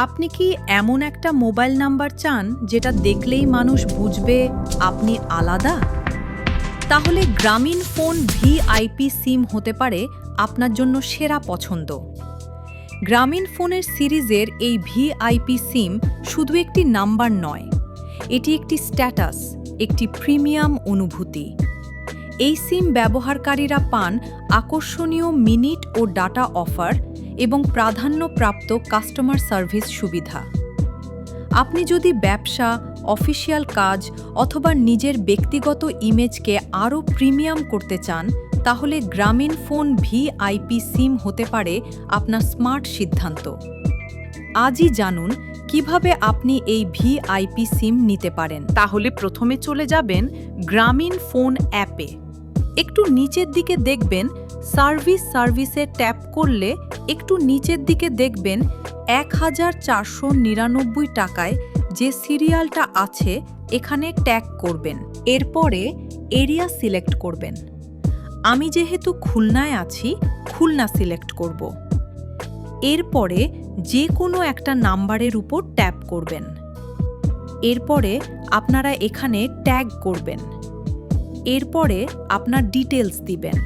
আপনি কি এমন একটা মোবাইল নাম্বার চান যেটা দেখলেই মানুষ বুঝবে আপনি আলাদা? তাহলে গ্রামীণ ফোন ভিআইপি সিম হতে পারে আপনার জন্য সেরা পছন্দ। গ্রামীণ ফোনের সিরিজের এই ভিআইপি সিম শুধু একটি নাম্বার নয়, এটি একটি স্ট্যাটাস, একটি প্রিমিয়াম অনুভূতি। এই সিম ব্যবহারকারীরা পান আকর্ষণীয় মিনিট ও ডাটা অফার এবং প্রাধান্যপ্রাপ্ত কাস্টমার সার্ভিস সুবিধা। আপনি যদি ব্যবসা, অফিসিয়াল কাজ অথবা নিজের ব্যক্তিগত ইমেজকে আরও প্রিমিয়াম করতে চান, তাহলে গ্রামীণ ফোন ভিআইপি সিম হতে পারে আপনার স্মার্ট সিদ্ধান্ত। আজই জানুন কিভাবে আপনি এই ভিআইপি সিম নিতে পারেন। তাহলে প্রথমে চলে যাবেন গ্রামীণ ফোন অ্যাপে। একটু নিচের দিকে দেখবেন সার্ভিসে ট্যাপ করলে একটু নিচের দিকে দেখবেন ১,৪৯৯ টাকায় যে সিরিয়ালটা আছে এখানে ট্যাগ করবেন। এরপরে এরিয়া সিলেক্ট করবেন। আমি যেহেতু খুলনায় আছি, খুলনা সিলেক্ট করব। এরপরে যে কোনো একটা নাম্বারের উপর ট্যাপ করবেন। এরপরে আপনারা এখানে ট্যাগ করবেন। এরপরে আপনার ডিটেলস দিবেন।